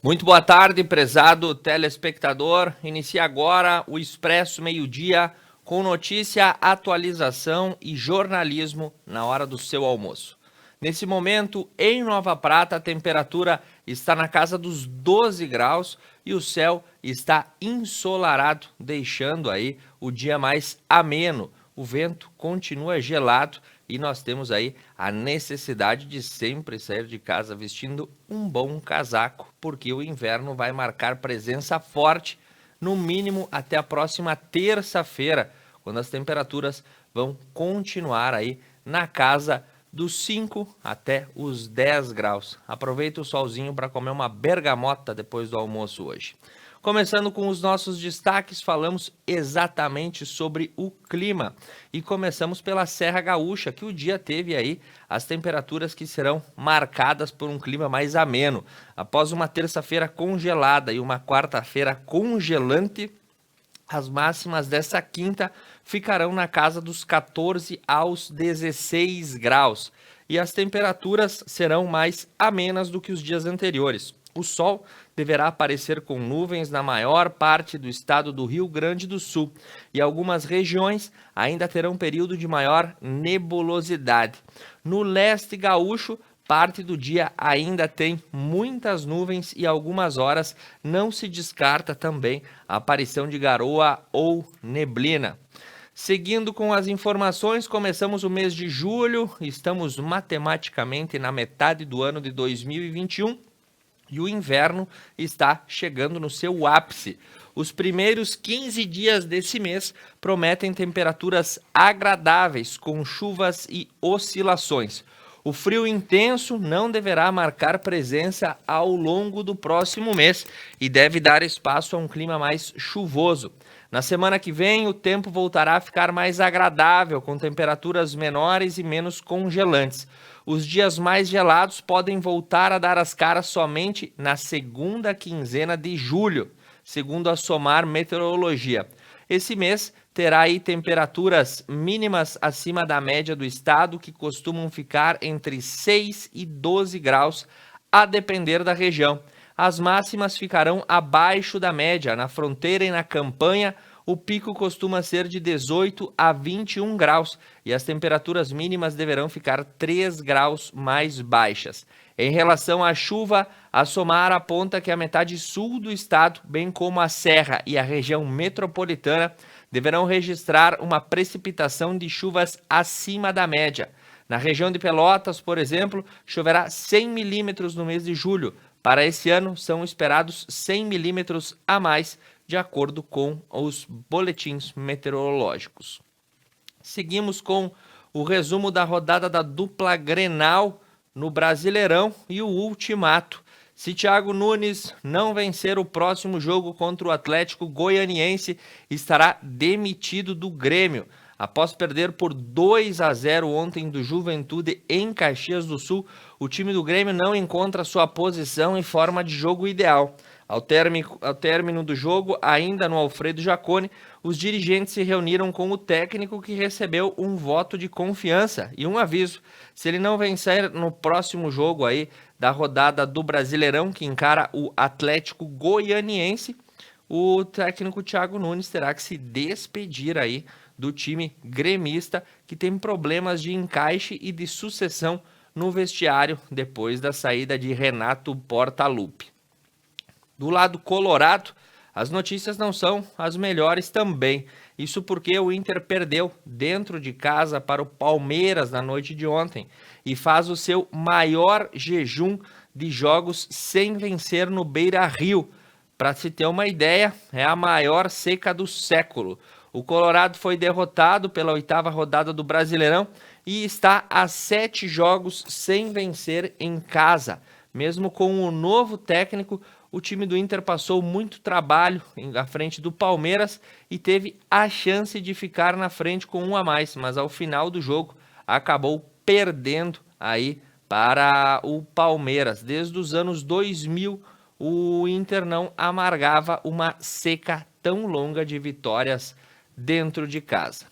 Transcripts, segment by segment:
Muito boa tarde, prezado telespectador. Inicia agora o Expresso Meio-Dia com notícia, atualização e jornalismo na hora do seu almoço. Nesse momento, em Nova Prata, a temperatura está na casa dos 12 graus e o céu está ensolarado, deixando aí o dia mais ameno. O vento continua gelado e nós temos aí a necessidade de sempre sair de casa vestindo um bom casaco, porque o inverno vai marcar presença forte, no mínimo até a próxima terça-feira, quando as temperaturas vão continuar aí na casa dos 5 até os 10 graus. Aproveita o solzinho para comer uma bergamota depois do almoço hoje. Começando com os nossos destaques, falamos exatamente sobre o clima. E começamos pela Serra Gaúcha, que o dia teve aí as temperaturas que serão marcadas por um clima mais ameno. Após uma terça-feira congelada e uma quarta-feira congelante, as máximas dessa quinta ficarão na casa dos 14 aos 16 graus. E as temperaturas serão mais amenas do que os dias anteriores. O sol deverá aparecer com nuvens na maior parte do estado do Rio Grande do Sul e algumas regiões ainda terão período de maior nebulosidade. No leste gaúcho, parte do dia ainda tem muitas nuvens e algumas horas não se descarta também a aparição de garoa ou neblina. Seguindo com as informações, começamos o mês de julho, estamos matematicamente na metade do ano de 2021. E o inverno está chegando no seu ápice. Os primeiros 15 dias desse mês prometem temperaturas agradáveis, com chuvas e oscilações. O frio intenso não deverá marcar presença ao longo do próximo mês e deve dar espaço a um clima mais chuvoso. Na semana que vem, o tempo voltará a ficar mais agradável, com temperaturas menores e menos congelantes. Os dias mais gelados podem voltar a dar as caras somente na segunda quinzena de julho, segundo a SOMAR Meteorologia. Esse mês terá aí temperaturas mínimas acima da média do estado, que costumam ficar entre 6 e 12 graus, a depender da região. As máximas ficarão abaixo da média. Na fronteira e na campanha, o pico costuma ser de 18 a 21 graus e as temperaturas mínimas deverão ficar 3 graus mais baixas. Em relação à chuva, a SOMAR aponta que a metade sul do estado, bem como a Serra e a região metropolitana, deverão registrar uma precipitação de chuvas acima da média. Na região de Pelotas, por exemplo, choverá 100 milímetros no mês de julho. Para esse ano, são esperados 100 milímetros a mais, de acordo com os boletins meteorológicos. Seguimos com o resumo da rodada da dupla Grenal no Brasileirão e o ultimato. Se Thiago Nunes não vencer o próximo jogo contra o Atlético Goianiense, estará demitido do Grêmio. Após perder por 2-0 ontem do Juventude em Caxias do Sul, o time do Grêmio não encontra sua posição e forma de jogo ideal. Ao término do jogo, ainda no Alfredo Jaconi, os dirigentes se reuniram com o técnico, que recebeu um voto de confiança e um aviso. Se ele não vencer no próximo jogo aí da rodada do Brasileirão, que encara o Atlético Goianiense, o técnico Thiago Nunes terá que se despedir aí do time gremista, que tem problemas de encaixe e de sucessão no vestiário depois da saída de Renato Portaluppi. Do lado colorado, as notícias não são as melhores também. Isso porque o Inter perdeu dentro de casa para o Palmeiras na noite de ontem e faz o seu maior jejum de jogos sem vencer no Beira-Rio. Para se ter uma ideia, é a maior seca do século. O Colorado foi derrotado pela 8ª rodada do Brasileirão e está a 7 jogos sem vencer em casa. Mesmo com o novo técnico, o time do Inter passou muito trabalho à frente do Palmeiras e teve a chance de ficar na frente com um a mais, mas ao final do jogo acabou perdendo aí para o Palmeiras. Desde os anos 2000, o Inter não amargava uma seca tão longa de vitórias dentro de casa.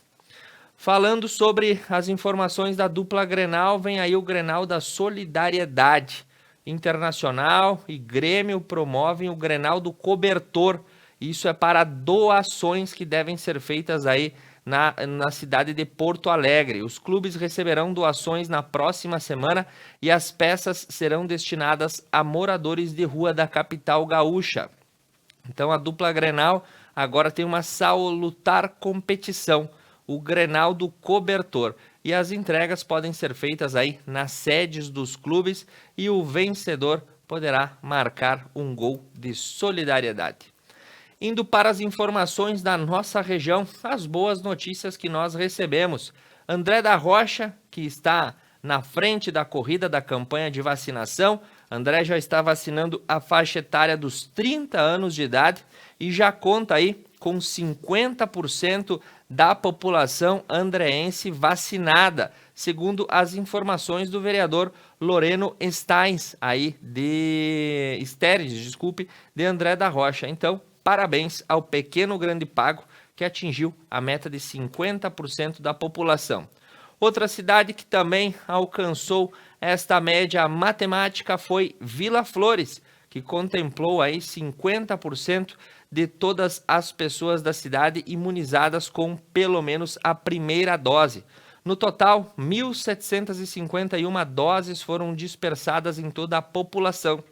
Falando sobre as informações da dupla Grenal, vem aí o Grenal da Solidariedade. Internacional e Grêmio promovem o Grenal do Cobertor. Isso é para doações que devem ser feitas aí na cidade de Porto Alegre. Os clubes receberão doações na próxima semana e as peças serão destinadas a moradores de rua da capital gaúcha. Então a dupla Grenal agora tem uma salutar competição, o Grenal do Cobertor. E as entregas podem ser feitas aí nas sedes dos clubes e o vencedor poderá marcar um gol de solidariedade. Indo para as informações da nossa região, as boas notícias que nós recebemos. André da Rocha, que está na frente da corrida da campanha de vacinação. André já está vacinando a faixa etária dos 30 anos de idade e já conta aí com 50% da população andreense vacinada, segundo as informações do vereador Loreno Steres, de André da Rocha. Então, parabéns ao Pequeno Grande Pago, que atingiu a meta de 50% da população. Outra cidade que também alcançou esta média matemática foi Vila Flores, que contemplou aí 50% de todas as pessoas da cidade imunizadas com pelo menos a primeira dose. No total, 1.751 doses foram dispersadas em toda a população.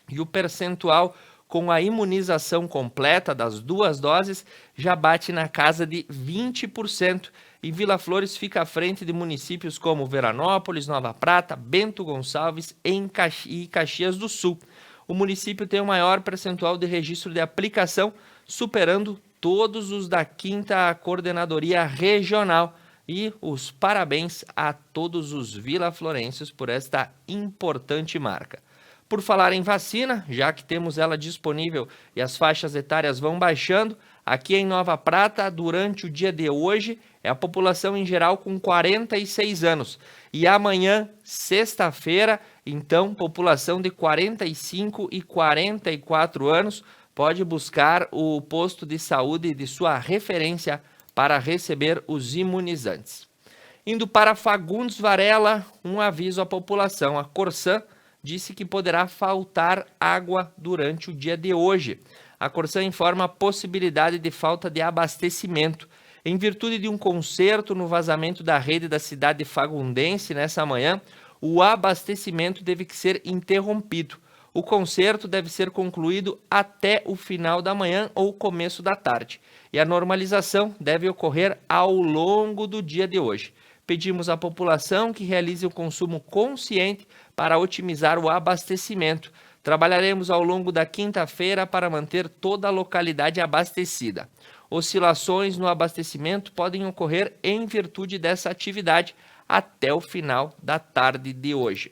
E o percentual com a imunização completa das 2 doses já bate na casa de 20%. E Vila Flores fica à frente de municípios como Veranópolis, Nova Prata, Bento Gonçalves e Caxias do Sul. O município tem o maior percentual de registro de aplicação, superando todos os da 5ª Coordenadoria Regional. E os parabéns a todos os vilaflorenses por esta importante marca. Por falar em vacina, já que temos ela disponível e as faixas etárias vão baixando, aqui em Nova Prata, durante o dia de hoje, é a população em geral com 46 anos. E amanhã, sexta-feira, então, população de 45 e 44 anos pode buscar o posto de saúde de sua referência para receber os imunizantes. Indo para Fagundes Varela, um aviso à população. A Corsã disse que poderá faltar água durante o dia de hoje. A Corsã informa a possibilidade de falta de abastecimento. Em virtude de um conserto no vazamento da rede da cidade fagundense nessa manhã, o abastecimento deve ser interrompido. O conserto deve ser concluído até o final da manhã ou começo da tarde. E a normalização deve ocorrer ao longo do dia de hoje. Pedimos à população que realize o consumo consciente para otimizar o abastecimento. Trabalharemos ao longo da quinta-feira para manter toda a localidade abastecida. Oscilações no abastecimento podem ocorrer em virtude dessa atividade até o final da tarde de hoje.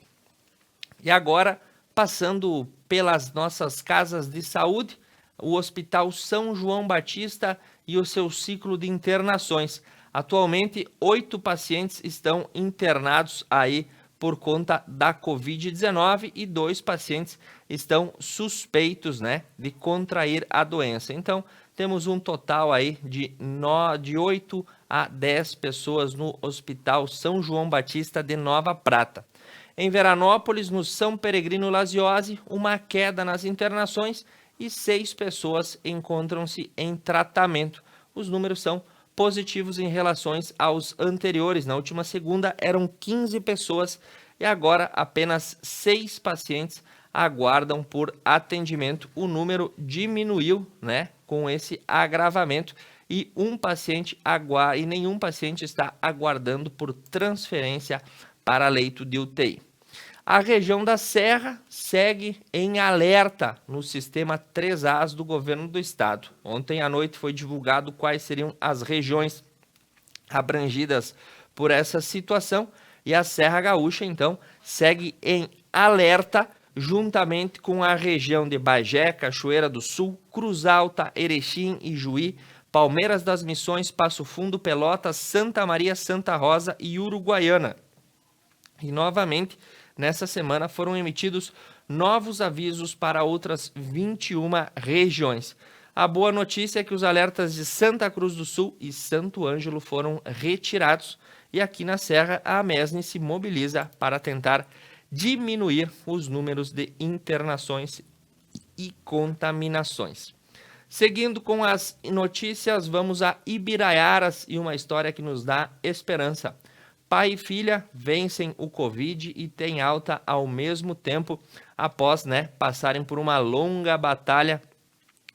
E agora, passando pelas nossas casas de saúde, o Hospital São João Batista e o seu ciclo de internações. Atualmente, 8 pacientes estão internados aí por conta da Covid-19 e 2 pacientes estão suspeitos, de contrair a doença. Então, temos um total aí de 8 a 10 pessoas no Hospital São João Batista de Nova Prata. Em Veranópolis, no São Peregrino Lasiose, uma queda nas internações e 6 pessoas encontram-se em tratamento. Os números são positivos em relação aos anteriores. Na última segunda eram 15 pessoas e agora apenas 6 pacientes aguardam por atendimento. O número diminuiu, com esse agravamento e nenhum paciente está aguardando por transferência para leito de UTI. A região da Serra segue em alerta no sistema 3As do governo do estado. Ontem à noite foi divulgado quais seriam as regiões abrangidas por essa situação e a Serra Gaúcha, então, segue em alerta juntamente com a região de Bagé, Cachoeira do Sul, Cruz Alta, Erechim, Ijuí, Palmeiras das Missões, Passo Fundo, Pelotas, Santa Maria, Santa Rosa e Uruguaiana. E novamente, nessa semana foram emitidos novos avisos para outras 21 regiões. A boa notícia é que os alertas de Santa Cruz do Sul e Santo Ângelo foram retirados e aqui na Serra a AMESNE se mobiliza para tentar diminuir os números de internações e contaminações. Seguindo com as notícias, vamos a Ibiraiaras e uma história que nos dá esperança. Pai e filha vencem o Covid e têm alta ao mesmo tempo após passarem por uma longa batalha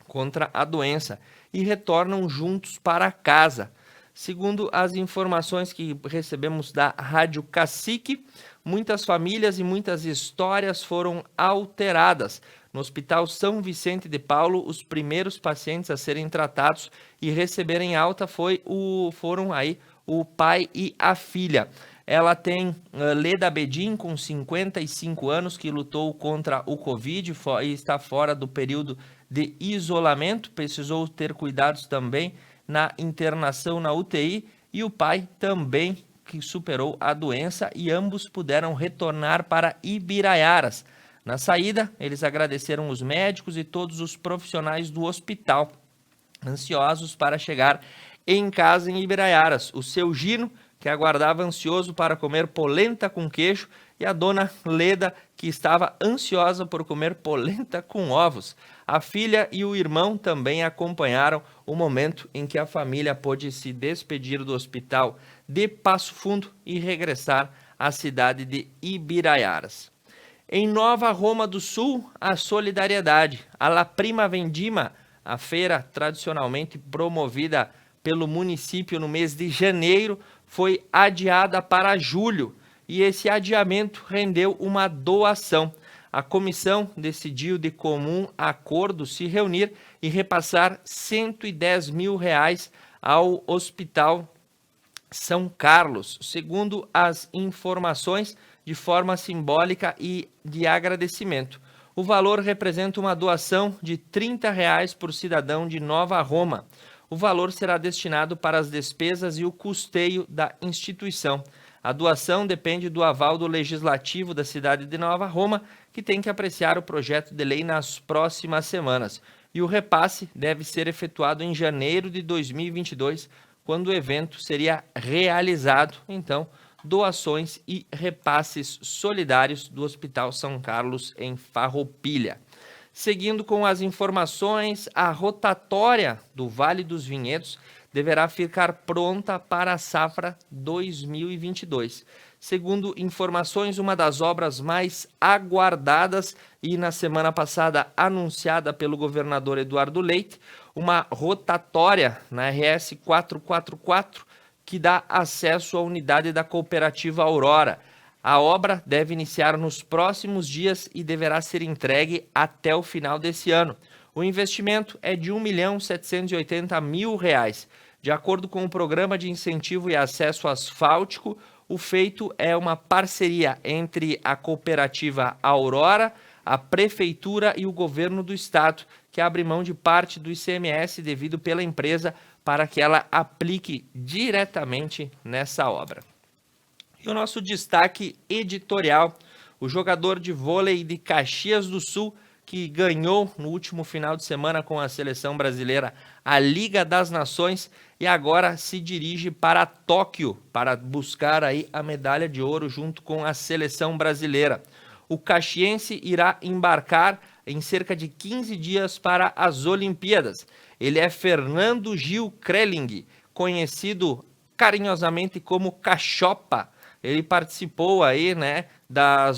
contra a doença e retornam juntos para casa. Segundo as informações que recebemos da Rádio Cacique, muitas famílias e muitas histórias foram alteradas. No Hospital São Vicente de Paulo, os primeiros pacientes a serem tratados e receberem alta foram o pai e a filha. Ela tem Leda Bedin, com 55 anos, que lutou contra o Covid e está fora do período de isolamento, precisou ter cuidados também na internação na UTI, e o pai também, que superou a doença, e ambos puderam retornar para Ibiraiaras. Na saída, eles agradeceram os médicos e todos os profissionais do hospital, ansiosos para chegar em casa em Ibiraiaras. O seu Gino, que aguardava ansioso para comer polenta com queijo, e a dona Leda, que estava ansiosa por comer polenta com ovos. A filha e o irmão também acompanharam o momento em que a família pôde se despedir do hospital de Passo Fundo e regressar à cidade de Ibiraiaras. Em Nova Roma do Sul, a solidariedade. A La Prima Vendima, a feira tradicionalmente promovida pelo município no mês de janeiro, foi adiada para julho, e esse adiamento rendeu uma doação. A comissão decidiu de comum acordo se reunir e repassar R$ 110 mil ao Hospital São Carlos, segundo as informações, de forma simbólica e de agradecimento. O valor representa uma doação de R$ 30 por cidadão de Nova Roma. O valor será destinado para as despesas e o custeio da instituição. A doação depende do aval do Legislativo da cidade de Nova Roma, que tem que apreciar o projeto de lei nas próximas semanas. E o repasse deve ser efetuado em janeiro de 2022, quando o evento seria realizado. Então, doações e repasses solidários do Hospital São Carlos em Farroupilha. Seguindo com as informações, a rotatória do Vale dos Vinhedos deverá ficar pronta para a safra 2022. Segundo informações, uma das obras mais aguardadas e na semana passada anunciada pelo governador Eduardo Leite, uma rotatória na RS 444 que dá acesso à unidade da cooperativa Aurora. A obra deve iniciar nos próximos dias e deverá ser entregue até o final desse ano. O investimento é de R$ 1.780.000. De acordo com o Programa de Incentivo e Acesso Asfáltico, o feito é uma parceria entre a cooperativa Aurora, a Prefeitura e o Governo do Estado, que abre mão de parte do ICMS devido pela empresa para que ela aplique diretamente nessa obra. E o nosso destaque editorial, o jogador de vôlei de Caxias do Sul, que ganhou no último final de semana com a seleção brasileira a Liga das Nações e agora se dirige para Tóquio para buscar aí a medalha de ouro junto com a seleção brasileira. O caxiense irá embarcar em cerca de 15 dias para as Olimpíadas. Ele é Fernando Gil Krelling, conhecido carinhosamente como Cachopa. Ele participou aí, da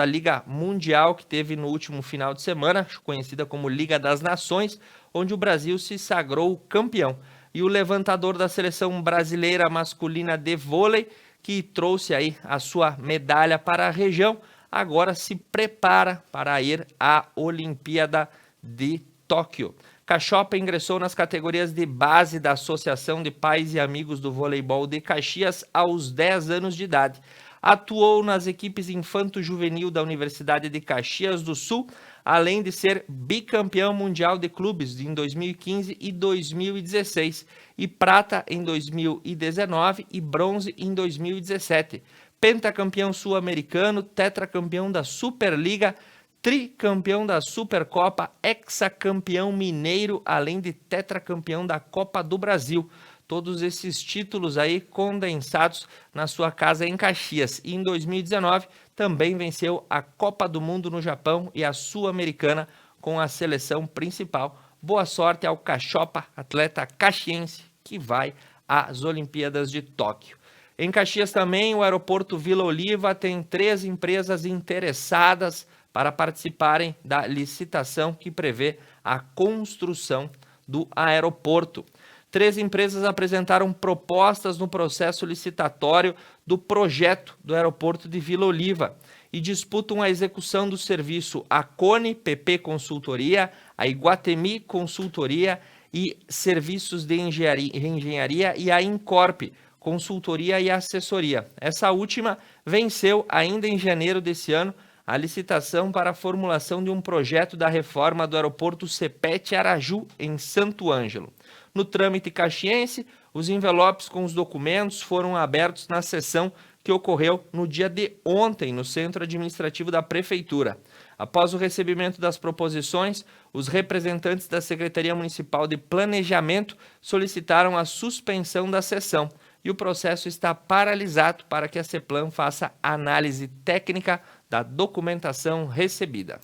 Liga Mundial que teve no último final de semana, conhecida como Liga das Nações, onde o Brasil se sagrou campeão. E o levantador da seleção brasileira masculina de vôlei, que trouxe aí a sua medalha para a região, agora se prepara para ir à Olimpíada de Tóquio. Cachopa ingressou nas categorias de base da Associação de Pais e Amigos do Voleibol de Caxias aos 10 anos de idade. Atuou nas equipes infanto-juvenil da Universidade de Caxias do Sul, além de ser bicampeão mundial de clubes em 2015 e 2016, e prata em 2019 e bronze em 2017. Pentacampeão sul-americano, tetracampeão da Superliga, tricampeão da Supercopa, hexacampeão mineiro, além de tetracampeão da Copa do Brasil. todos esses títulos aí condensados na sua casa em Caxias. E em 2019 também venceu a Copa do Mundo no Japão e a Sul-Americana com a seleção principal. Boa sorte ao Cachopa, atleta caxiense, que vai às Olimpíadas de Tóquio. Em Caxias também, o aeroporto Vila Oliva tem 3 empresas interessadas para participarem da licitação que prevê a construção do aeroporto. 3 empresas apresentaram propostas no processo licitatório do projeto do aeroporto de Vila Oliva e disputam a execução do serviço a Cone PP Consultoria, a Iguatemi Consultoria e Serviços de Engenharia e a Incorp, Consultoria e Assessoria. Essa última venceu ainda em janeiro desse ano a licitação para a formulação de um projeto da reforma do aeroporto Sepete Araju, em Santo Ângelo. No trâmite caxiense, os envelopes com os documentos foram abertos na sessão que ocorreu no dia de ontem no Centro Administrativo da Prefeitura. Após o recebimento das proposições, os representantes da Secretaria Municipal de Planejamento solicitaram a suspensão da sessão e o processo está paralisado para que a CEPLAN faça análise técnica da documentação recebida.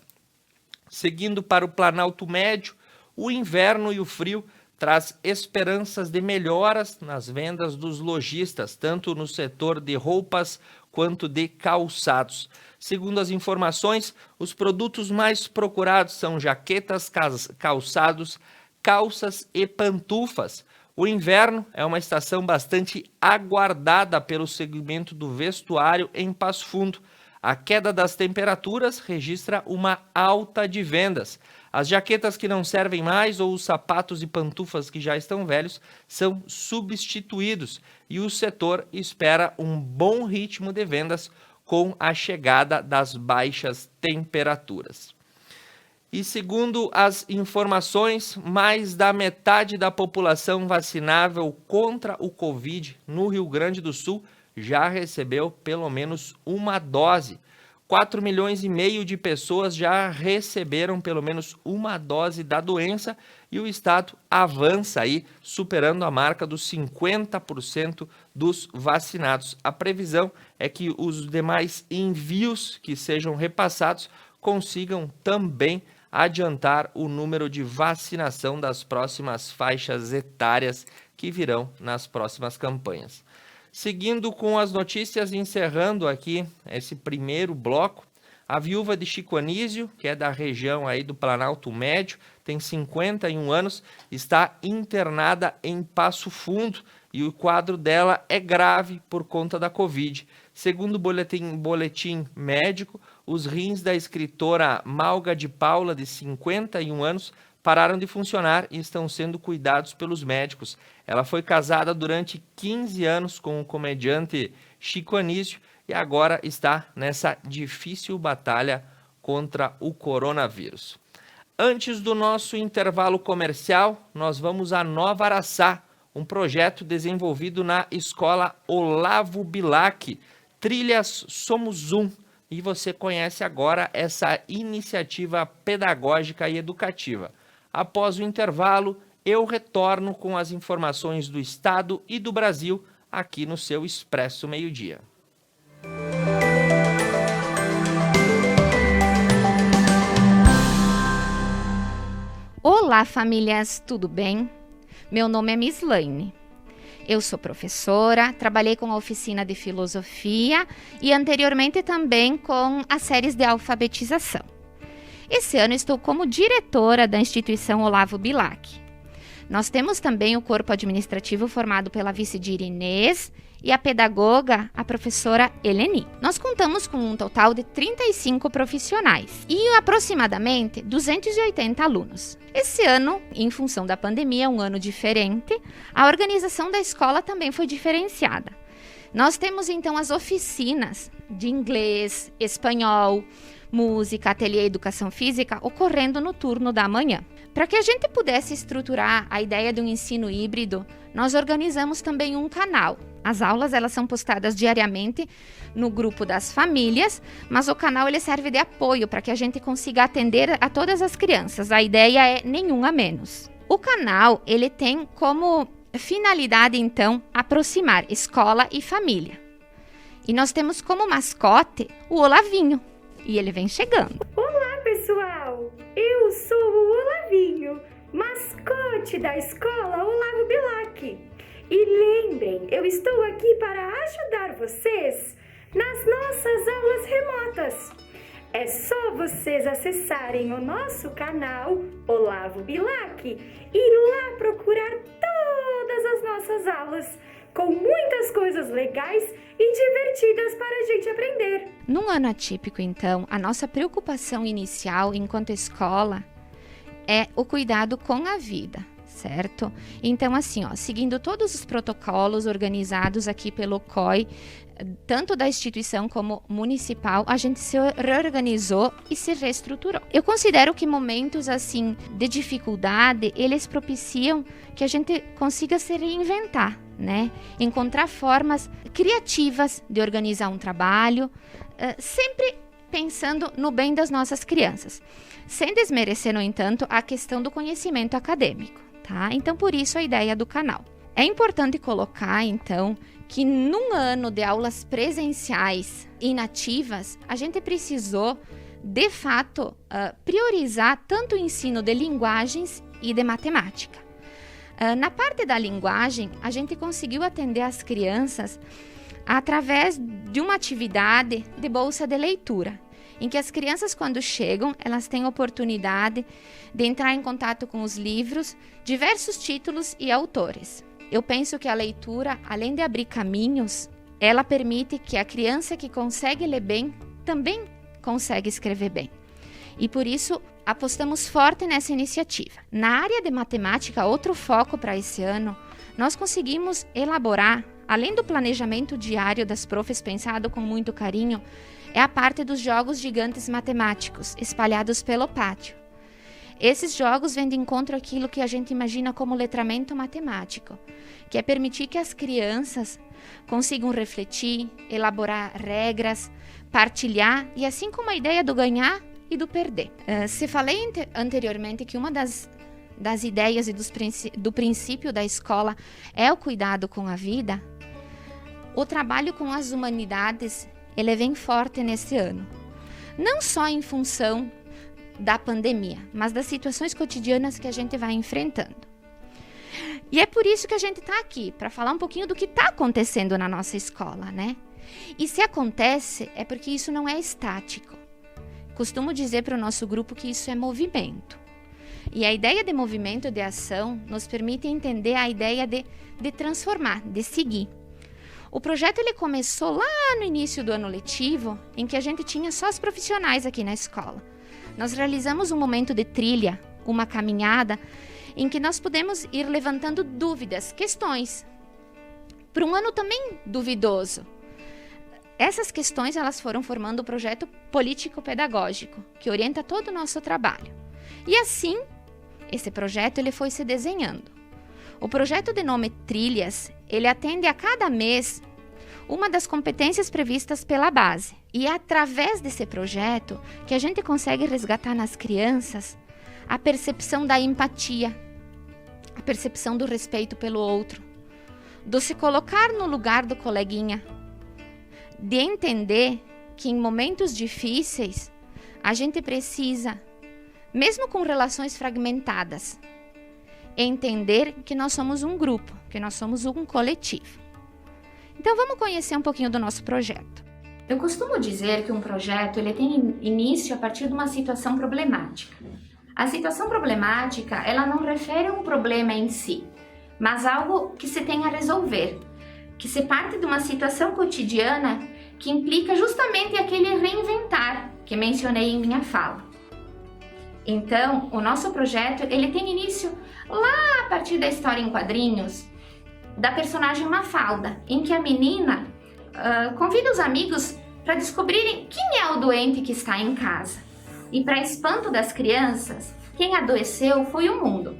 Seguindo para o Planalto Médio, o inverno e o frio traz esperanças de melhoras nas vendas dos lojistas, tanto no setor de roupas quanto de calçados. Segundo as informações, os produtos mais procurados são jaquetas, calçados, calças e pantufas. O inverno é uma estação bastante aguardada pelo segmento do vestuário em Passo Fundo. A queda das temperaturas registra uma alta de vendas. As jaquetas que não servem mais ou os sapatos e pantufas que já estão velhos são substituídos e o setor espera um bom ritmo de vendas com a chegada das baixas temperaturas. E segundo as informações, mais da metade da população vacinável contra o Covid no Rio Grande do Sul já recebeu pelo menos uma dose. 4,5 milhões de pessoas já receberam pelo menos uma dose da doença e o estado avança aí, superando a marca dos 50% dos vacinados. A previsão é que os demais envios que sejam repassados consigam também adiantar o número de vacinação das próximas faixas etárias que virão nas próximas campanhas. Seguindo com as notícias, encerrando aqui esse primeiro bloco, a viúva de Chico Anísio, que é da região aí do Planalto Médio, tem 51 anos, está internada em Passo Fundo e o quadro dela é grave por conta da Covid. Segundo o boletim médico, os rins da escritora Malga de Paula, de 51 anos, pararam de funcionar e estão sendo cuidados pelos médicos. Ela foi casada durante 15 anos com o comediante Chico Anísio e agora está nessa difícil batalha contra o coronavírus. Antes do nosso intervalo comercial, nós vamos a Nova Araçá, um projeto desenvolvido na Escola Olavo Bilac, Trilhas Somos Um. E você conhece agora essa iniciativa pedagógica e educativa. Após o intervalo, eu retorno com as informações do Estado e do Brasil aqui no seu Expresso Meio-Dia. Olá, famílias, tudo bem? Meu nome é Mislaine. Eu sou professora, trabalhei com a oficina de filosofia e anteriormente também com as séries de alfabetização. Esse ano estou como diretora da instituição Olavo Bilac. Nós temos também o corpo administrativo formado pela vice-dir Inês e a pedagoga, a professora Eleni. Nós contamos com um total de 35 profissionais e aproximadamente 280 alunos. Esse ano, em função da pandemia, um ano diferente, a organização da escola também foi diferenciada. Nós temos então as oficinas de inglês, espanhol, música, ateliê e educação física ocorrendo no turno da manhã. Para que a gente pudesse estruturar a ideia de um ensino híbrido, nós organizamos também um canal. As aulas elas são postadas diariamente no grupo das famílias, mas o canal ele serve de apoio para que a gente consiga atender a todas as crianças. A ideia é nenhum a menos. O canal ele tem como Finalidade, então, aproximar escola e família. E nós temos como mascote o Olavinho, e ele vem chegando. Olá, pessoal! Eu sou o Olavinho, mascote da escola Olavo Bilac. E lembrem, eu estou aqui para ajudar vocês nas nossas aulas remotas. É só vocês acessarem o nosso canal Olavo Bilac e lá procurar todas as nossas aulas, com muitas coisas legais e divertidas para a gente aprender. Num ano atípico, então, a nossa preocupação inicial enquanto escola é o cuidado com a vida, certo? Então, assim, seguindo todos os protocolos organizados aqui pelo COI, tanto da instituição como municipal, a gente se reorganizou e se reestruturou. Eu considero que momentos assim de dificuldade, eles propiciam que a gente consiga se reinventar, né? Encontrar formas criativas de organizar um trabalho, sempre pensando no bem das nossas crianças, sem desmerecer, no entanto, a questão do conhecimento acadêmico, tá? Então, por isso a ideia do canal. É importante colocar, então, que num ano de aulas presenciais inativas, a gente precisou, de fato, priorizar tanto o ensino de linguagens e de matemática. Na parte da linguagem, a gente conseguiu atender as crianças através de uma atividade de bolsa de leitura, em que as crianças, quando chegam, elas têm a oportunidade de entrar em contato com os livros, diversos títulos e autores. Eu penso que a leitura, além de abrir caminhos, ela permite que a criança que consegue ler bem, também consegue escrever bem. E por isso, apostamos forte nessa iniciativa. Na área de matemática, outro foco para esse ano, nós conseguimos elaborar, além do planejamento diário das profs pensado com muito carinho, é a parte dos jogos gigantes matemáticos, espalhados pelo pátio. Esses jogos vêm de encontro àquilo que a gente imagina como letramento matemático, que é permitir que as crianças consigam refletir, elaborar regras, partilhar, e assim como a ideia do ganhar e do perder. Se falei anteriormente que uma das ideias e do princípio da escola é o cuidado com a vida, o trabalho com as humanidades ele vem forte nesse ano. Não só em função da pandemia, mas das situações cotidianas que a gente vai enfrentando. E é por isso que a gente está aqui, para falar um pouquinho do que está acontecendo na nossa escola, né? E se acontece, é porque isso não é estático. Costumo dizer para o nosso grupo que isso é movimento. E a ideia de movimento, de ação, nos permite entender a ideia de transformar, de seguir. O projeto ele começou lá no início do ano letivo, em que a gente tinha só os profissionais aqui na escola. Nós realizamos um momento de trilha, uma caminhada, em que nós pudemos ir levantando dúvidas, questões, para um ano também duvidoso. Essas questões elas foram formando o projeto político-pedagógico, que orienta todo o nosso trabalho. E assim, esse projeto ele foi se desenhando. O projeto de nome Trilhas, ele atende a cada mês uma das competências previstas pela base. E é através desse projeto que a gente consegue resgatar nas crianças a percepção da empatia, a percepção do respeito pelo outro, do se colocar no lugar do coleguinha, de entender que em momentos difíceis a gente precisa, mesmo com relações fragmentadas, entender que nós somos um grupo, que nós somos um coletivo. Então vamos conhecer um pouquinho do nosso projeto. Eu costumo dizer que um projeto ele tem início a partir de uma situação problemática. A situação problemática, ela não refere a um problema em si, mas algo que se tem a resolver, que se parte de uma situação cotidiana que implica justamente aquele reinventar que mencionei em minha fala. Então, o nosso projeto ele tem início lá a partir da história em quadrinhos da personagem Mafalda, em que a menina convida os amigos para descobrirem quem é o doente que está em casa. E para espanto das crianças, quem adoeceu foi o mundo.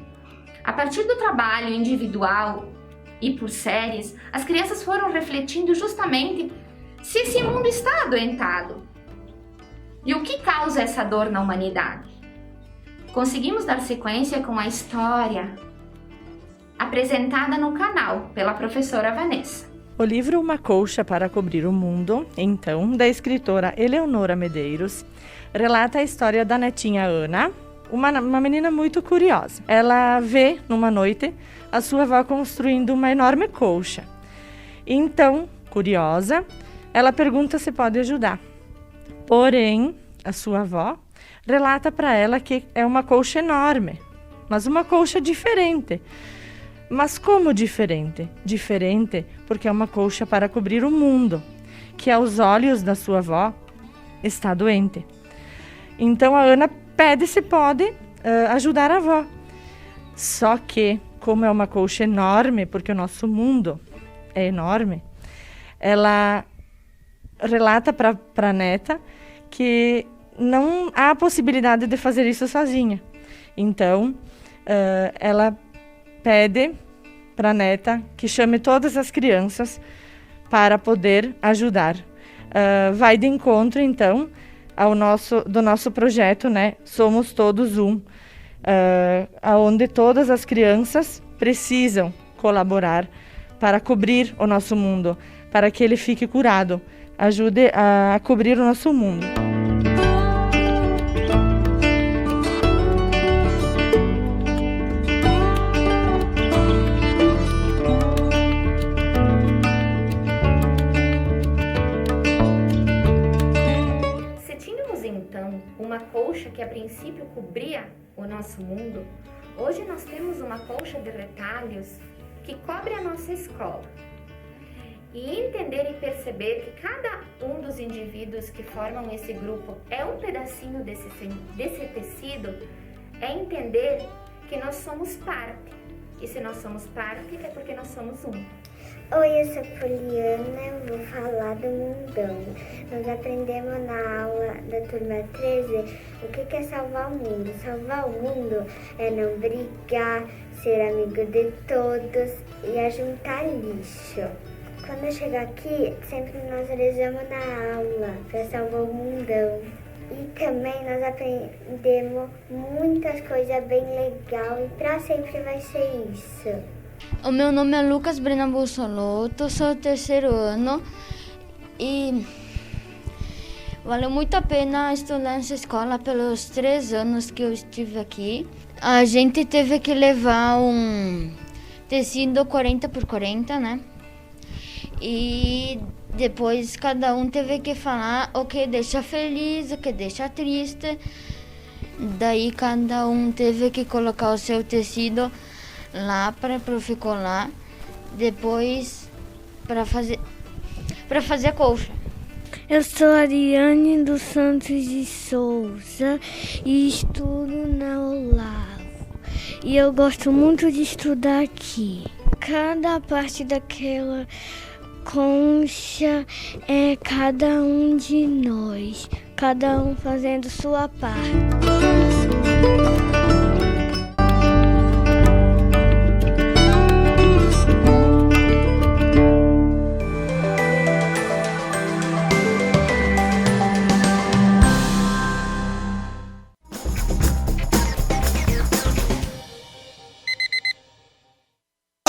A partir do trabalho individual e por séries, as crianças foram refletindo justamente se esse mundo está adoentado e o que causa essa dor na humanidade. Conseguimos dar sequência com a história apresentada no canal pela professora Vanessa. O livro Uma Colcha para Cobrir o Mundo, então, da escritora Eleonora Medeiros, relata a história da netinha Ana, uma menina muito curiosa. Ela vê, numa noite, a sua avó construindo uma enorme colcha. Então, curiosa, ela pergunta se pode ajudar. Porém, a sua avó relata para ela que é uma colcha enorme, mas uma colcha diferente. Mas como diferente? Diferente porque é uma colcha para cobrir o mundo, que aos olhos da sua avó está doente. Então a Ana pede se pode ajudar a avó. Só que, como é uma colcha enorme, porque o nosso mundo é enorme, ela relata para a neta que não há possibilidade de fazer isso sozinha. Então, ela pede para a neta que chame todas as crianças para poder ajudar. Vai de encontro, então, do nosso projeto, né? Somos Todos Um, onde todas as crianças precisam colaborar para cobrir o nosso mundo, para que ele fique curado. Ajude a cobrir o nosso mundo. Uma colcha que a princípio cobria o nosso mundo, hoje nós temos uma colcha de retalhos que cobre a nossa escola. E entender e perceber que cada um dos indivíduos que formam esse grupo é um pedacinho desse tecido, é entender que nós somos parte. E se nós somos parte, é porque nós somos um. Oi, eu sou Poliana, eu vou falar do mundão. Nós aprendemos na aula da turma 13 o que é salvar o mundo. Salvar o mundo é não brigar, ser amigo de todos e ajuntar lixo. Quando eu chego aqui, sempre nós rezamos na aula para salvar o mundão. E também nós aprendemos muitas coisas bem legais e para sempre vai ser isso. O meu nome é Lucas Brena Bolsoloto, sou do 3º ano e valeu muito a pena estudar nessa escola pelos 3 anos que eu estive aqui. A gente teve que levar um tecido 40x40, né? E depois cada um teve que falar o que deixa feliz, o que deixa triste. Daí cada um teve que colocar o seu tecido lá para prof colar, depois para fazer a colcha. Eu sou Ariane dos Santos de Souza e estudo na Olavo. E eu gosto muito de estudar aqui. Cada parte daquela concha é cada um de nós, cada um fazendo sua parte.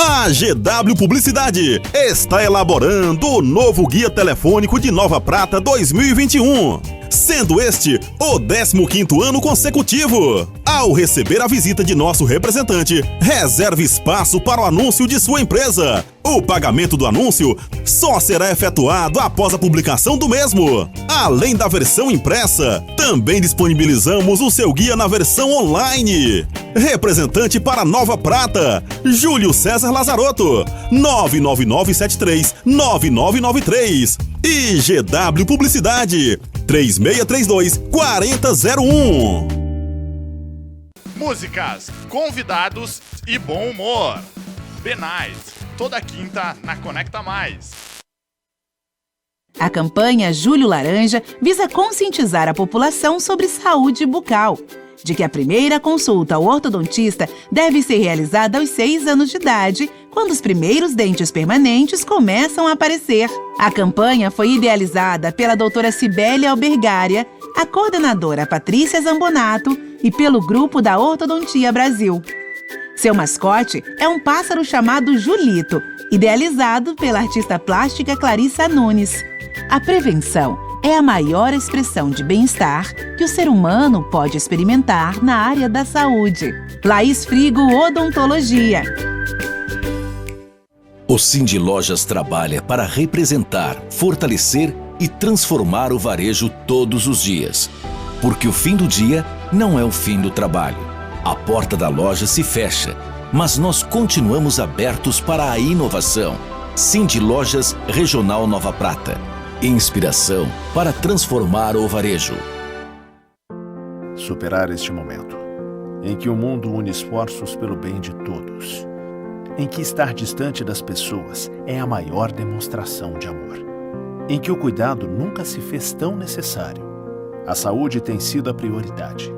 A GW Publicidade está elaborando o novo Guia Telefônico de Nova Prata 2021, sendo este o 15º ano consecutivo. Ao receber a visita de nosso representante, reserve espaço para o anúncio de sua empresa. O pagamento do anúncio só será efetuado após a publicação do mesmo. Além da versão impressa, também disponibilizamos o seu guia na versão online. Representante para Nova Prata, Júlio César Lazarotto, 99973-9993. E GW Publicidade, 3632-4001. Músicas, convidados e bom humor. Benais, toda quinta na Conecta Mais. A campanha Julho Laranja visa conscientizar a população sobre saúde bucal, de que a primeira consulta ao ortodontista deve ser realizada aos 6 anos de idade, quando os primeiros dentes permanentes começam a aparecer. A campanha foi idealizada pela doutora Cibélia Albergária, a coordenadora Patrícia Zambonato e pelo Grupo da Ortodontia Brasil. Seu mascote é um pássaro chamado Julito, idealizado pela artista plástica Clarissa Nunes. A prevenção é a maior expressão de bem-estar que o ser humano pode experimentar na área da saúde. Laís Frigo Odontologia. O Cindy Lojas trabalha para representar, fortalecer e transformar o varejo todos os dias. Porque o fim do dia não é o fim do trabalho. A porta da loja se fecha, mas nós continuamos abertos para a inovação. Cindy Lojas Regional Nova Prata. Inspiração para transformar o varejo. Superar este momento, em que o mundo une esforços pelo bem de todos, em que estar distante das pessoas é a maior demonstração de amor, em que o cuidado nunca se fez tão necessário. A saúde tem sido a prioridade.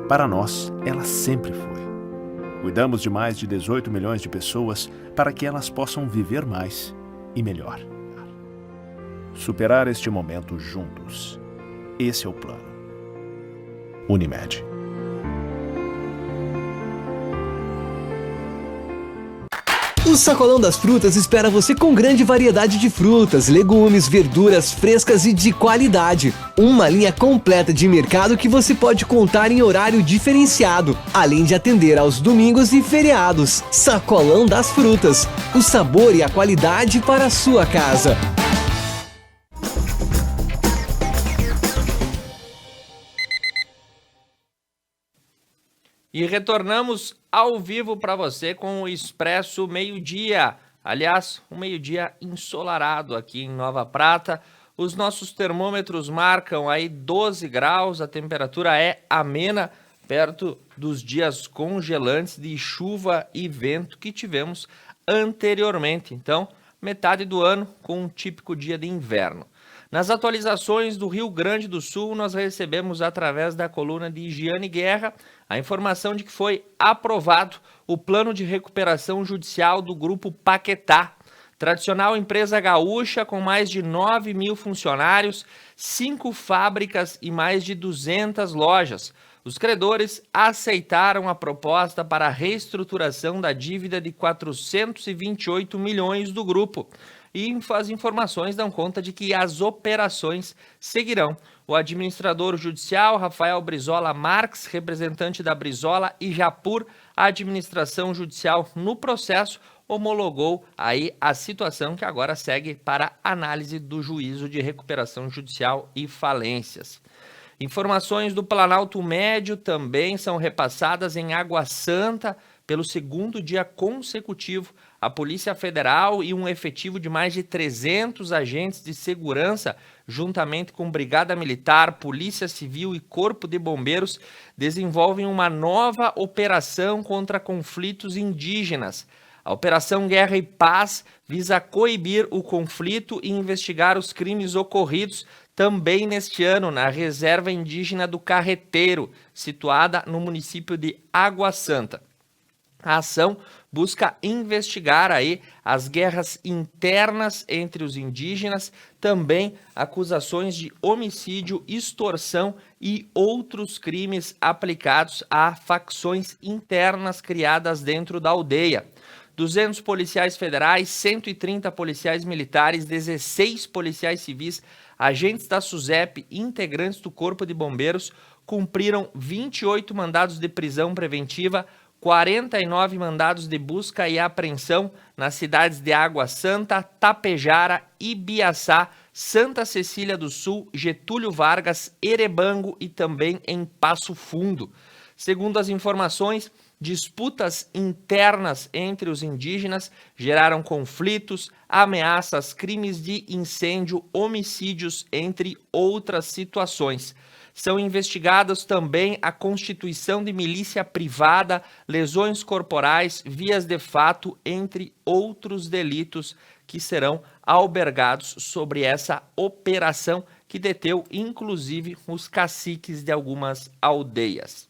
Para nós, ela sempre foi. Cuidamos de mais de 18 milhões de pessoas para que elas possam viver mais e melhor. Superar este momento juntos. Esse é o plano. Unimed. O Sacolão das Frutas espera você com grande variedade de frutas, legumes, verduras frescas e de qualidade. Uma linha completa de mercado que você pode contar em horário diferenciado, além de atender aos domingos e feriados. Sacolão das Frutas. O sabor e a qualidade para a sua casa. E retornamos ao vivo para você com o Expresso Meio-Dia. Aliás, um meio-dia ensolarado aqui em Nova Prata. Os nossos termômetros marcam aí 12 graus, a temperatura é amena, perto dos dias congelantes de chuva e vento que tivemos anteriormente. Então, metade do ano com um típico dia de inverno. Nas atualizações do Rio Grande do Sul, nós recebemos através da coluna de Giane Guerra a informação de que foi aprovado o plano de recuperação judicial do Grupo Paquetá, tradicional empresa gaúcha com mais de 9 mil funcionários, 5 fábricas e mais de 200 lojas. Os credores aceitaram a proposta para a reestruturação da dívida de 428 milhões do grupo. E as informações dão conta de que as operações seguirão. O administrador judicial, Rafael Brizola Marques, representante da Brizola e Japur, a administração judicial no processo, homologou aí a situação que agora segue para análise do juízo de recuperação judicial e falências. Informações do Planalto Médio também são repassadas em Água Santa. Pelo segundo dia consecutivo, a Polícia Federal e um efetivo de mais de 300 agentes de segurança, juntamente com Brigada Militar, Polícia Civil e Corpo de Bombeiros, desenvolvem uma nova operação contra conflitos indígenas. A Operação Guerra e Paz visa coibir o conflito e investigar os crimes ocorridos também neste ano na Reserva Indígena do Carreteiro, situada no município de Água Santa. A ação busca investigar aí as guerras internas entre os indígenas, também acusações de homicídio, extorsão e outros crimes aplicados a facções internas criadas dentro da aldeia. 200 policiais federais, 130 policiais militares, 16 policiais civis, agentes da SUSEP e integrantes do Corpo de Bombeiros cumpriram 28 mandados de prisão preventiva, 49 mandados de busca e apreensão nas cidades de Água Santa, Tapejara, Ibiaçá, Santa Cecília do Sul, Getúlio Vargas, Erebango e também em Passo Fundo. Segundo as informações, disputas internas entre os indígenas geraram conflitos, ameaças, crimes de incêndio, homicídios, entre outras situações. São investigadas também a constituição de milícia privada, lesões corporais, vias de fato, entre outros delitos que serão albergados sobre essa operação que deteu inclusive os caciques de algumas aldeias.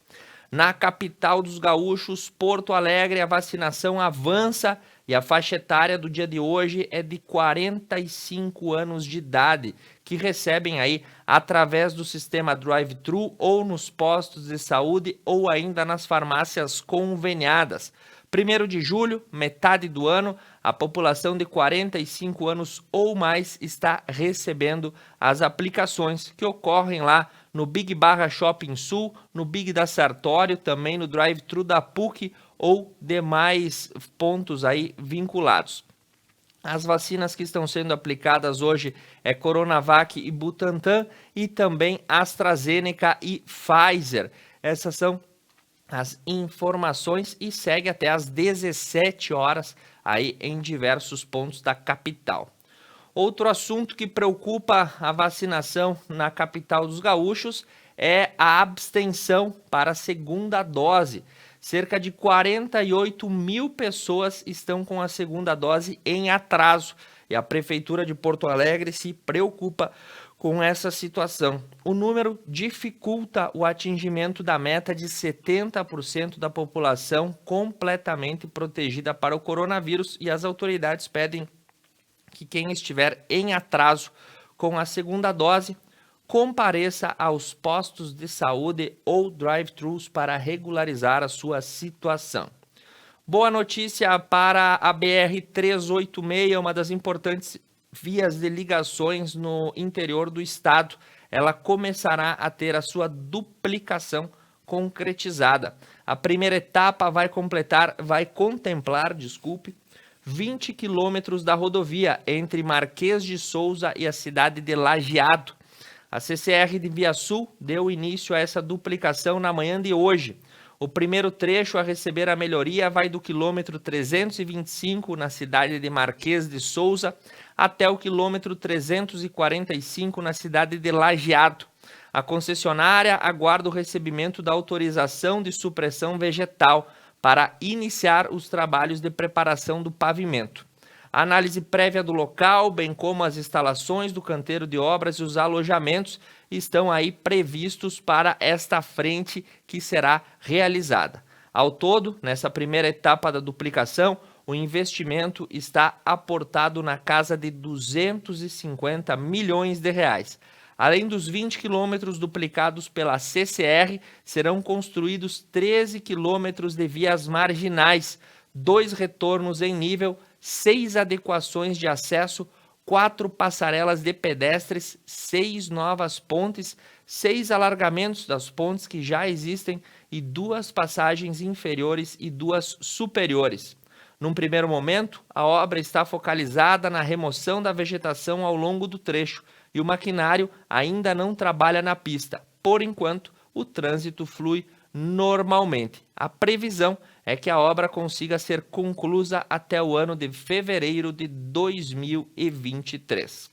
Na capital dos gaúchos, Porto Alegre, a vacinação avança e a faixa etária do dia de hoje é de 45 anos de idade, que recebem aí através do sistema drive-thru ou nos postos de saúde ou ainda nas farmácias conveniadas. 1º de julho, metade do ano, a população de 45 anos ou mais está recebendo as aplicações que ocorrem lá no Big Barra Shopping Sul, no Big da Sartório, também no Drive-Thru da PUC ou demais pontos aí vinculados. As vacinas que estão sendo aplicadas hoje é Coronavac e Butantan e também AstraZeneca e Pfizer. Essas são as informações e segue até às 17 horas aí em diversos pontos da capital. Outro assunto que preocupa a vacinação na capital dos gaúchos é a abstenção para a segunda dose. Cerca de 48 mil pessoas estão com a segunda dose em atraso e a Prefeitura de Porto Alegre se preocupa com essa situação. O número dificulta o atingimento da meta de 70% da população completamente protegida para o coronavírus e as autoridades pedem que quem estiver em atraso com a segunda dose compareça aos postos de saúde ou drive-thrus para regularizar a sua situação. Boa notícia para a BR-386, uma das importantes vias de ligações no interior do estado. Ela começará a ter a sua duplicação concretizada. A primeira etapa vai contemplar 20 quilômetros da rodovia entre Marquês de Souza e a cidade de Lajeado. A CCR de Via Sul deu início a essa duplicação na manhã de hoje. O primeiro trecho a receber a melhoria vai do quilômetro 325 na cidade de Marquês de Souza até o quilômetro 345 na cidade de Lajeado. A concessionária aguarda o recebimento da autorização de supressão vegetal para iniciar os trabalhos de preparação do pavimento. A análise prévia do local, bem como as instalações do canteiro de obras e os alojamentos estão aí previstos para esta frente que será realizada. Ao todo, nessa primeira etapa da duplicação, o investimento está aportado na casa de 250 milhões de reais. Além dos 20 quilômetros duplicados pela CCR, serão construídos 13 quilômetros de vias marginais, 2 retornos em nível, 6 adequações de acesso, 4 passarelas de pedestres, 6 novas pontes, 6 alargamentos das pontes que já existem e 2 passagens inferiores e 2 superiores. Num primeiro momento, a obra está focalizada na remoção da vegetação ao longo do trecho e o maquinário ainda não trabalha na pista. Por enquanto, o trânsito flui normalmente. A previsão é que a obra consiga ser concluída até o ano de fevereiro de 2023.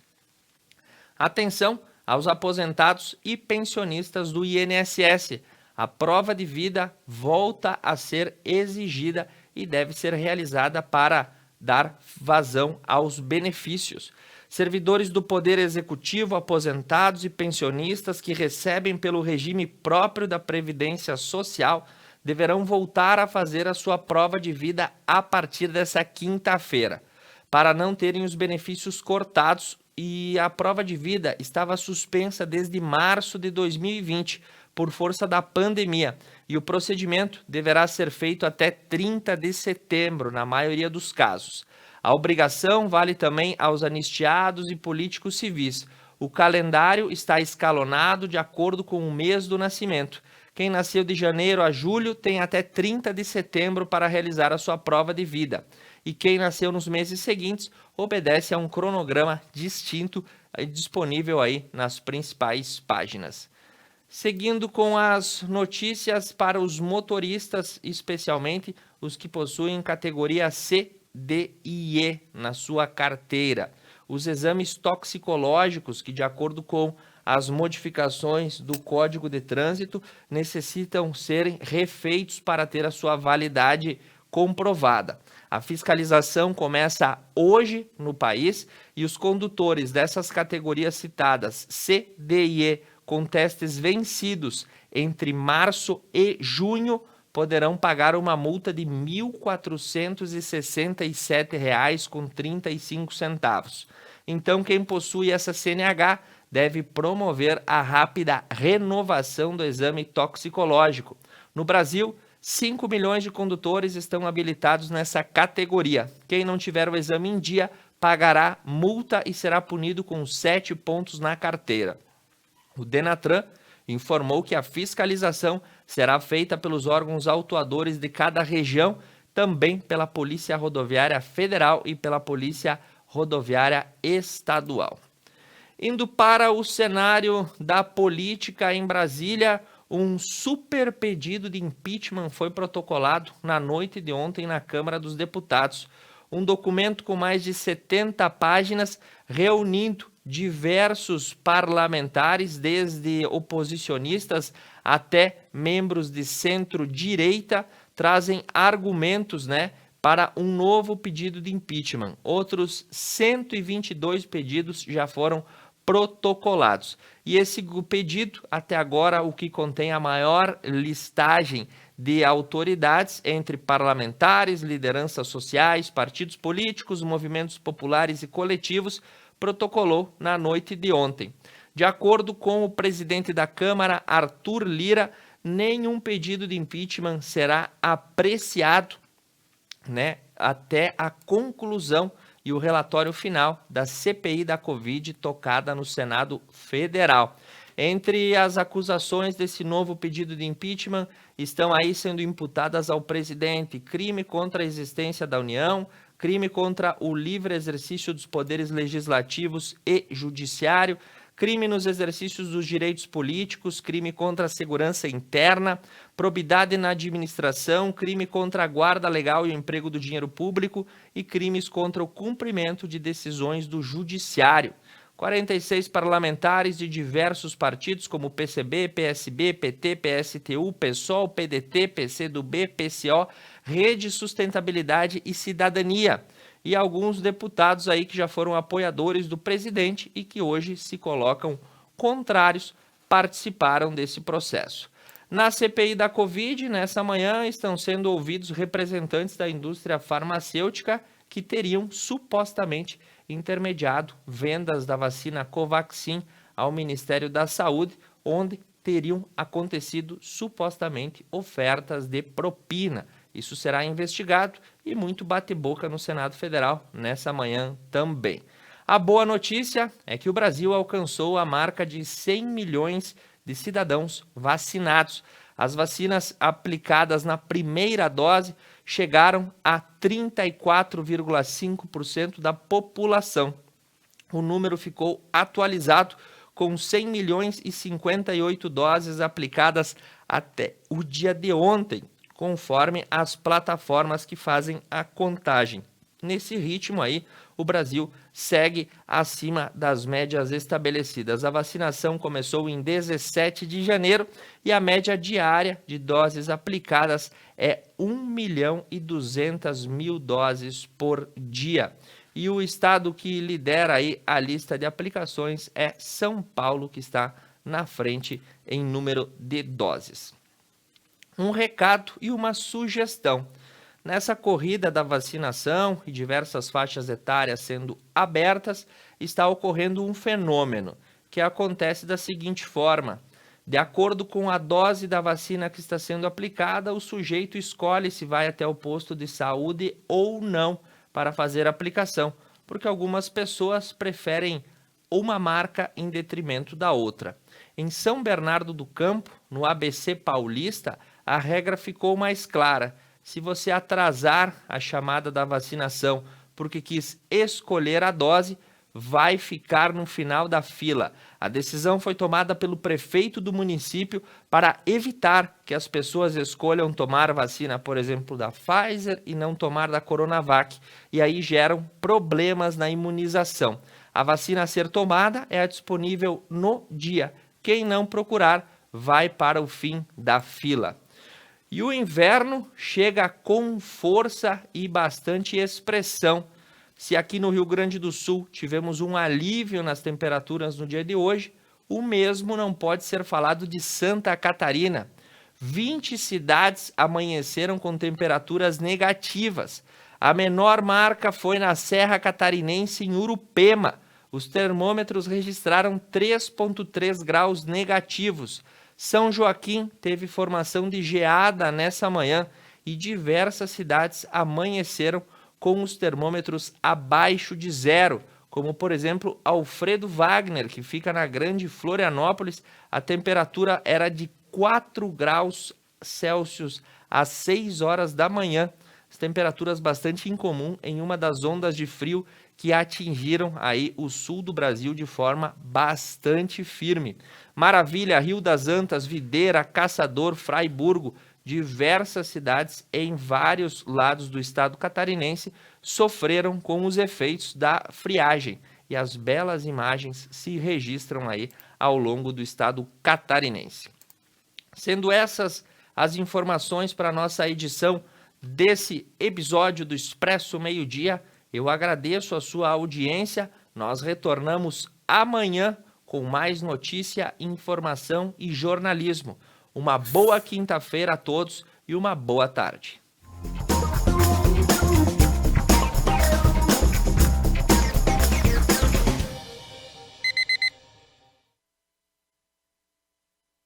Atenção aos aposentados e pensionistas do INSS. A prova de vida volta a ser exigida e deve ser realizada para dar vazão aos benefícios. Servidores do Poder Executivo, aposentados e pensionistas que recebem pelo regime próprio da Previdência Social deverão voltar a fazer a sua prova de vida a partir dessa quinta-feira, para não terem os benefícios cortados, e a prova de vida estava suspensa desde março de 2020 por força da pandemia, e o procedimento deverá ser feito até 30 de setembro, na maioria dos casos. A obrigação vale também aos anistiados e políticos civis. O calendário está escalonado de acordo com o mês do nascimento. Quem nasceu de janeiro a julho tem até 30 de setembro para realizar a sua prova de vida. E quem nasceu nos meses seguintes obedece a um cronograma distinto disponível aí nas principais páginas. Seguindo com as notícias para os motoristas, especialmente os que possuem categoria C, D e E na sua carteira. Os exames toxicológicos, que de acordo com as modificações do Código de Trânsito, necessitam serem refeitos para ter a sua validade comprovada. A fiscalização começa hoje no país e os condutores dessas categorias citadas C, D e E com testes vencidos entre março e junho poderão pagar uma multa de R$ 1.467,35. Então, quem possui essa CNH deve promover a rápida renovação do exame toxicológico. No Brasil, 5 milhões de condutores estão habilitados nessa categoria. Quem não tiver o exame em dia pagará multa e será punido com 7 pontos na carteira. O Denatran informou que a fiscalização será feita pelos órgãos autuadores de cada região, também pela Polícia Rodoviária Federal e pela Polícia Rodoviária Estadual. Indo para o cenário da política em Brasília, um super pedido de impeachment foi protocolado na noite de ontem na Câmara dos Deputados. Um documento com mais de 70 páginas, reunindo diversos parlamentares, desde oposicionistas até membros de centro-direita, trazem argumentos, para um novo pedido de impeachment. Outros 122 pedidos já foram protocolados. E esse pedido, até agora, o que contém a maior listagem de autoridades entre parlamentares, lideranças sociais, partidos políticos, movimentos populares e coletivos, protocolou na noite de ontem. De acordo com o presidente da Câmara, Arthur Lira, nenhum pedido de impeachment será apreciado, até a conclusão e o relatório final da CPI da Covid tocada no Senado Federal. Entre as acusações desse novo pedido de impeachment estão aí sendo imputadas ao presidente crime contra a existência da União, crime contra o livre exercício dos poderes legislativos e judiciário, crime nos exercícios dos direitos políticos, crime contra a segurança interna, probidade na administração, crime contra a guarda legal e o emprego do dinheiro público e crimes contra o cumprimento de decisões do judiciário. 46 parlamentares de diversos partidos como PCB, PSB, PT, PSTU, PSOL, PDT, PCdoB, PCO, Rede Sustentabilidade e Cidadania. E alguns deputados aí que já foram apoiadores do presidente e que hoje se colocam contrários, participaram desse processo. Na CPI da Covid, nessa manhã, estão sendo ouvidos representantes da indústria farmacêutica que teriam supostamente intermediado vendas da vacina Covaxin ao Ministério da Saúde, onde teriam acontecido supostamente ofertas de propina. Isso será investigado e muito bate-boca no Senado Federal nessa manhã também. A boa notícia é que o Brasil alcançou a marca de 100 milhões de cidadãos vacinados. As vacinas aplicadas na primeira dose chegaram a 34,5% da população. O número ficou atualizado com 100 milhões e 58 doses aplicadas até o dia de ontem, conforme as plataformas que fazem a contagem. Nesse ritmo aí, o Brasil segue acima das médias estabelecidas. A vacinação começou em 17 de janeiro e a média diária de doses aplicadas é 1.200.000 doses por dia. E o estado que lidera aí a lista de aplicações é São Paulo, que está na frente em número de doses. Um recado e uma sugestão. Nessa corrida da vacinação e diversas faixas etárias sendo abertas, está ocorrendo um fenômeno que acontece da seguinte forma: de acordo com a dose da vacina que está sendo aplicada, o sujeito escolhe se vai até o posto de saúde ou não para fazer a aplicação, porque algumas pessoas preferem uma marca em detrimento da outra. Em São Bernardo do Campo, no ABC Paulista, a regra ficou mais clara. Se você atrasar a chamada da vacinação porque quis escolher a dose, vai ficar no final da fila. A decisão foi tomada pelo prefeito do município para evitar que as pessoas escolham tomar vacina, por exemplo, da Pfizer e não tomar da Coronavac, e aí geram problemas na imunização. A vacina a ser tomada é a disponível no dia. Quem não procurar vai para o fim da fila. E o inverno chega com força e bastante expressão. Se aqui no Rio Grande do Sul tivemos um alívio nas temperaturas no dia de hoje, o mesmo não pode ser falado de Santa Catarina. 20 cidades amanheceram com temperaturas negativas. A menor marca foi na Serra Catarinense, em Urupema. Os termômetros registraram 3,3 graus negativos. São Joaquim teve formação de geada nessa manhã e diversas cidades amanheceram com os termômetros abaixo de zero, como por exemplo Alfredo Wagner, que fica na Grande Florianópolis, a temperatura era de 4 graus Celsius às 6 horas da manhã, as temperaturas bastante incomum em uma das ondas de frio que atingiram aí o sul do Brasil de forma bastante firme. Maravilha, Rio das Antas, Videira, Caçador, Fraiburgo, diversas cidades em vários lados do estado catarinense sofreram com os efeitos da friagem e as belas imagens se registram aí ao longo do estado catarinense. Sendo essas as informações para a nossa edição desse episódio do Expresso Meio-Dia, eu agradeço a sua audiência. Nós retornamos amanhã com mais notícia, informação e jornalismo. Uma boa quinta-feira a todos e uma boa tarde.